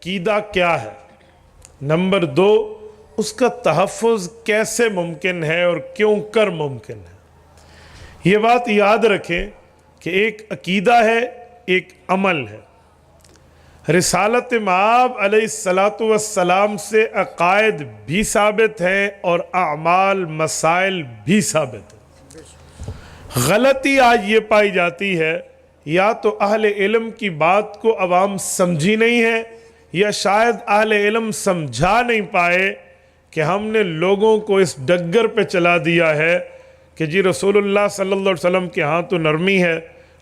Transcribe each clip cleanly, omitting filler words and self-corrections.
عقیدہ کیا ہے، نمبر 2 اس کا تحفظ کیسے ممکن ہے اور کیوں کر ممکن ہے۔ یہ بات یاد رکھیں کہ ایک عقیدہ ہے، ایک عمل ہے۔ رسالت مآب علیہ السلام سے عقائد بھی ثابت ہیں اور اعمال مسائل بھی ثابت ہیں۔ غلطی آج یہ پائی جاتی ہے یا تو اہل علم کی بات کو عوام سمجھی نہیں ہے، یا شاید اہل علم سمجھا نہیں پائے کہ ہم نے لوگوں کو اس ڈگر پہ چلا دیا ہے کہ جی رسول اللہ صلی اللہ علیہ وسلم کے ہاں تو نرمی ہے،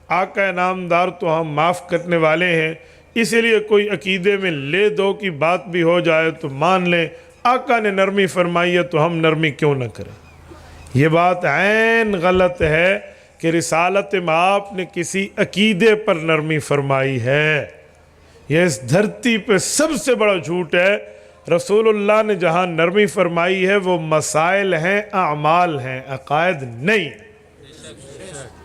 آقا انعامدار تو ہم معاف کرنے والے ہیں، اسی لیے کوئی عقیدے میں لے دو کی بات بھی ہو جائے تو مان لیں، آقا نے نرمی فرمائی ہے تو ہم نرمی کیوں نہ کریں۔ یہ بات عین غلط ہے کہ رسالت مآب نے کسی عقیدے پر نرمی فرمائی ہے۔ یہ اس دھرتی پہ سب سے بڑا جھوٹ ہے۔ رسول اللہ نے جہاں نرمی فرمائی ہے وہ مسائل ہیں، اعمال ہیں، عقائد نہیں۔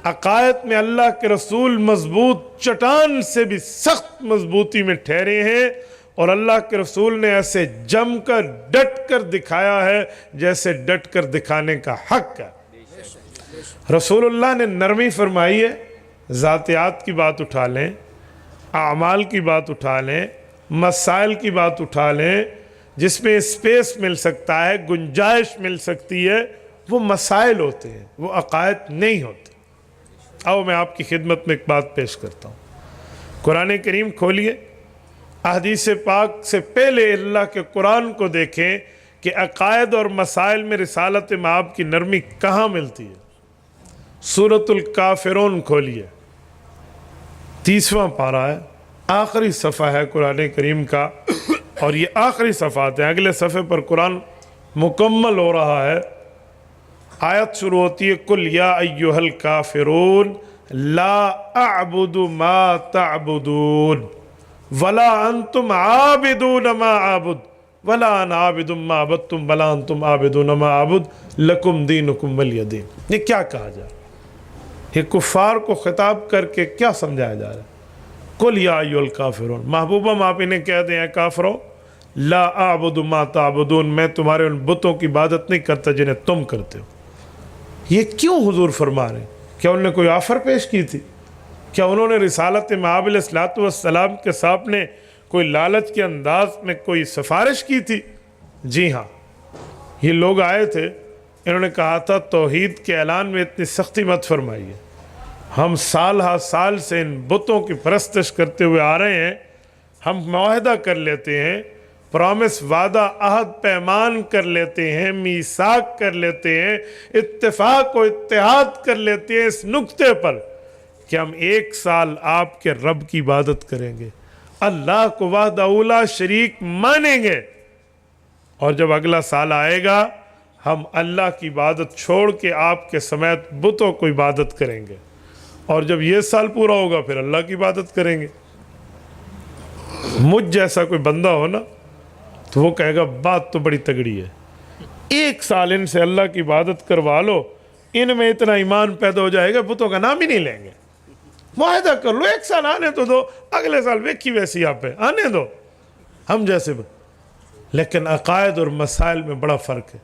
عقائد میں اللہ کے رسول مضبوط چٹان سے بھی سخت مضبوطی میں ٹھہرے ہیں، اور اللہ کے رسول نے ایسے جم کر ڈٹ کر دکھایا ہے جیسے ڈٹ کر دکھانے کا حق ہے۔ رسول اللہ نے نرمی فرمائی ہے، ذاتیات کی بات اٹھا لیں، اعمال کی بات اٹھا لیں، مسائل کی بات اٹھا لیں، جس میں اسپیس مل سکتا ہے، گنجائش مل سکتی ہے، وہ مسائل ہوتے ہیں، وہ عقائد نہیں ہوتے۔ آؤ میں آپ کی خدمت میں ایک بات پیش کرتا ہوں۔ قرآن کریم کھولیے، احادیث پاک سے پہلے اللہ کے قرآن کو دیکھیں کہ عقائد اور مسائل میں رسالت مآب کی نرمی کہاں ملتی ہے۔ سورۃ الکافرون کھولیے، 30واں پارہ ہے، آخری صفحہ ہے قرآن کریم کا، اور یہ آخری صفحات ہیں، اگلے صفحے پر قرآن مکمل ہو رہا ہے۔ آیت شروع ہوتی ہے قُلْ يَا أَيُّهَا الْكَافِرُونَ لَا أَعْبُدُ مَا تَعْبُدُونَ وَلَا أَنْتُمْ عَابِدُونَ مَا أَعْبُدُ وَلَا أَنَا عَابِدٌ مَا عَبَدتُّمْ وَلَا أَنْتُمْ عَابِدُونَ مَا أَعْبُدُ لَكُمْ دِينُكُمْ وَلِيَ دِينِ۔ یہ کیا کہا جا رہا ہے؟ یہ کفار کو خطاب کر کے کیا سمجھایا جا رہا ہے؟ قُلْ يَا أَيُّهَا الْكَافِرُونَ، محبوبہ آپ انہیں کہہ دیں اے کافروں، لا اعبد ما تعبدون، میں تمہارے ان بتوں کی عبادت نہیں کرتا جنہیں تم کرتے ہو۔ یہ کیوں حضور فرما رہے ہیں؟ کیا انہوں نے کوئی آفر پیش کی تھی؟ کیا انہوں نے رسالت مآب علیہ السلام کے سامنے کوئی لالچ کے انداز میں کوئی سفارش کی تھی؟ جی ہاں، یہ لوگ آئے تھے، انہوں نے کہا تھا توحید کے اعلان میں اتنی سختی مت فرمائیے، ہم سال ہا سال سے ان بتوں کی پرستش کرتے ہوئے آ رہے ہیں، ہم معاہدہ کر لیتے ہیں، پرامس وعدہ عہد پیمان کر لیتے ہیں، میثاق کر لیتے ہیں، اتفاق و اتحاد کر لیتے ہیں اس نقطے پر کہ ہم 1 سال آپ کے رب کی عبادت کریں گے، اللہ کو وحدہ اولا شریک مانیں گے، اور جب اگلا سال آئے گا ہم اللہ کی عبادت چھوڑ کے آپ کے سمیت بتوں کو عبادت کریں گے، اور جب یہ سال پورا ہوگا پھر اللہ کی عبادت کریں گے۔ مجھ جیسا کوئی بندہ ہو نا تو وہ کہے گا بات تو بڑی تگڑی ہے، 1 سال ان سے اللہ کی عبادت کروا لو، ان میں اتنا ایمان پیدا ہو جائے گا بتوں کا نام ہی نہیں لیں گے۔ معاہدہ کر لو، 1 سال آنے تو دو، اگلے سال ویکھی ویسی آپ پہ آنے دو، ہم جیسے لیکن عقائد اور مسائل میں بڑا فرق ہے۔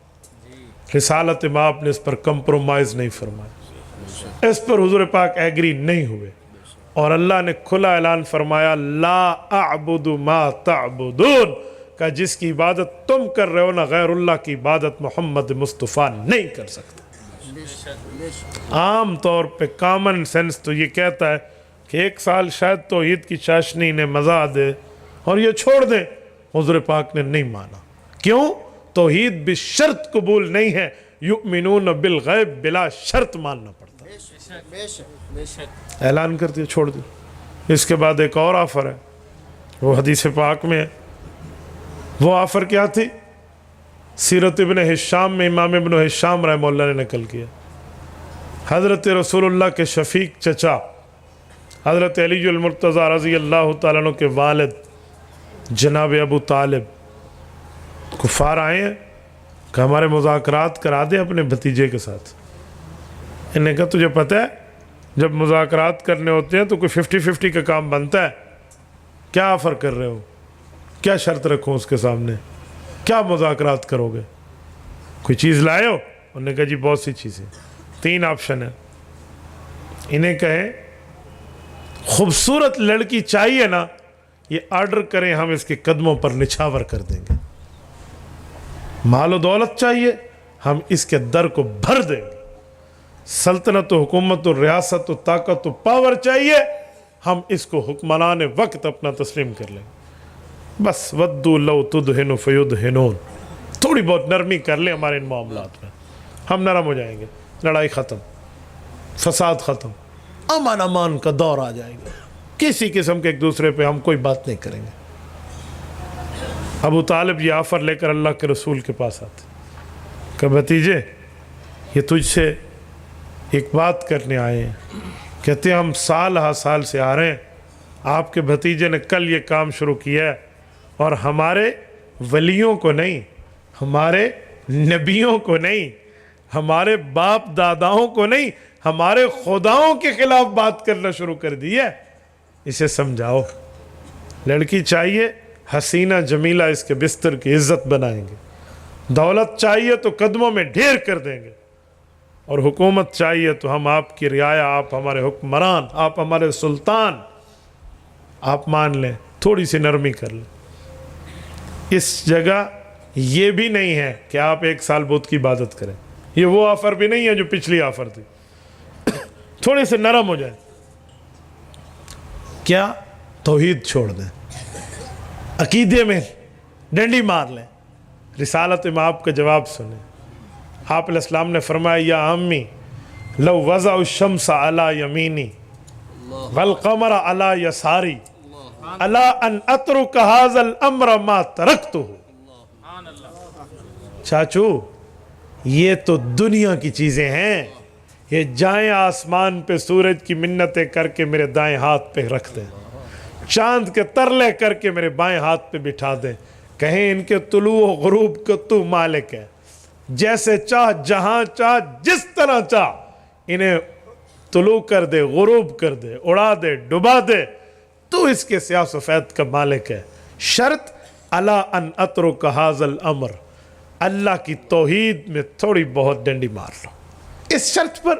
رسالت مآب نے اس پر کمپرومائز نہیں فرمایا، اس پر حضور پاک ایگری نہیں ہوئے، اور اللہ نے کھلا اعلان فرمایا لا اعبد ما تعبدون، کہ جس کی عبادت تم کر رہے ہو نا غیر اللہ کی عبادت محمد مصطفیٰ نہیں کر سکتا۔ عام طور پہ کامن سینس تو یہ کہتا ہے کہ 1 سال شاید توحید کی چاشنی نے مزہ دے اور یہ چھوڑ دیں، حضور پاک نے نہیں مانا۔ کیوں؟ توحید بشرط قبول نہیں ہے، یؤمنون بالغیب بلا شرط ماننا پڑتا ہے۔ اعلان کر دیا، چھوڑ دیا۔ اس کے بعد ایک اور آفر ہے، وہ حدیث پاک میں ہے۔ وہ آفر کیا تھی؟ سیرت ابن ہشام میں امام ابن ہشام رحمہ اللہ نے نقل کیا، حضرت رسول اللہ کے شفیق چچا حضرت علی المرتضیٰ رضی اللہ تعالیٰ عنہ کے والد جناب ابو طالب کفار آئے ہیں کہ ہمارے مذاکرات کرا دیں اپنے بھتیجے کے ساتھ۔ انہوں نے کہا تجھے پتہ ہے جب مذاکرات کرنے ہوتے ہیں تو کوئی 50-50 کا کام بنتا ہے، کیا آفر کر رہے ہو؟ کیا شرط رکھوں اس کے سامنے؟ کیا مذاکرات کرو گے؟ کوئی چیز لائے ہو؟ انہوں نے کہا جی بہت سی چیزیں. 3 آپشن ہیں. انہیں کہیں خوبصورت لڑکی چاہیے نا، یہ آرڈر کریں، ہم اس کے قدموں پر نچھاور کر دیں گے. مال و دولت چاہیے، ہم اس کے در کو بھر دیں گے. سلطنت و حکومت و ریاست و طاقت و پاور چاہیے، ہم اس کو حکمران وقت اپنا تسلیم کر لیں گے. بس ودو لو تدہن فیدہنون، تھوڑی بہت نرمی کر لیں ہمارے ان معاملات میں، ہم نرم ہو جائیں گے. لڑائی ختم، فساد ختم، امن امان کا دور آ جائے گا. کسی قسم کے ایک دوسرے پہ ہم کوئی بات نہیں کریں گے. ابو طالب یہ آفر لے کر اللہ کے رسول کے پاس آتے کہ بھتیجے یہ تجھ سے ایک بات کرنے آئے ہیں. کہتے ہیں ہم سال ہا سال سے آ رہے ہیں، آپ کے بھتیجے نے کل یہ کام شروع کیا ہے، اور ہمارے ولیوں کو نہیں، ہمارے نبیوں کو نہیں، ہمارے باپ داداؤں کو نہیں، ہمارے خداؤں کے خلاف بات کرنا شروع کر دی ہے. اسے سمجھاؤ. لڑکی چاہیے حسینہ جمیلہ، اس کے بستر کی عزت بنائیں گے. دولت چاہیے تو قدموں میں ڈھیر کر دیں گے. اور حکومت چاہیے تو ہم آپ کی رعایا، آپ ہمارے حکمران، آپ ہمارے سلطان. آپ مان لیں، تھوڑی سی نرمی کر لیں. اس جگہ یہ بھی نہیں ہے کہ آپ 1 سال بت کی عبادت کریں. یہ وہ آفر بھی نہیں ہے جو پچھلی آفر تھی. تھوڑے سے نرم ہو جائیں. کیا توحید چھوڑ دیں، عقیدے میں ڈنڈی مار لیں. رسالت میں آپ کا جواب سنیں. آپ علیہ السلام نے فرمایا یا امی لو وضع الشمس علی یمینی والقمر علی یساری الا ان اترک هذا الامر ما ترکتہ. چاچو یہ تو دنیا کی چیزیں ہیں، یہ جائیں آسمان پہ سورج کی منتیں کر کے میرے دائیں ہاتھ پہ رکھ دیں، چاند کے ترلے کر کے میرے بائیں ہاتھ پہ بٹھا دیں، کہیں ان کے طلوع و غروب کا تو مالک ہے، جیسے چاہ جہاں چاہ جس طرح چاہ انہیں طلوع کر دے، غروب کر دے، اڑا دے، ڈبا دے، تو اس کے سیاہ سفید کا مالک ہے. شرط الا ان اترک ھذا الامر، اللہ کی توحید میں تھوڑی بہت ڈنڈی مار لو. اس شرط پر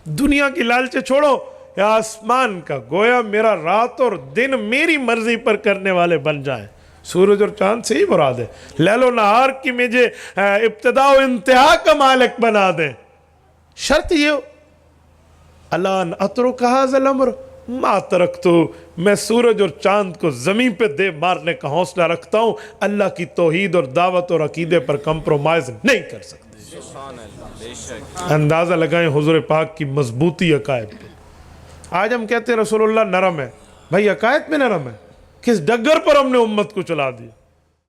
دنیا کی لالچے چھوڑو. یا آسمان کا گویا میرا رات اور دن میری مرضی پر کرنے والے بن جائیں. سورج اور چاند سے ہی مراد ہے. لیل و نہار کی مجھے ابتدا و انتہا کا مالک بنا دیں. شرط یہ ہو الا ان اترک ھذا الامر ما ترکتو، میں سورج اور چاند کو زمین پہ دے مارنے کا حوصلہ رکھتا ہوں، اللہ کی توحید اور دعوت اور عقیدے پر کمپرومائز نہیں کر سکتے. اندازہ لگائیں حضور پاک کی مضبوطی عقائد پہ. آج ہم کہتے ہیں رسول اللہ نرم ہے. بھائی عقائد میں نرم ہے، کس ڈگر پر ہم نے امت کو چلا دیا.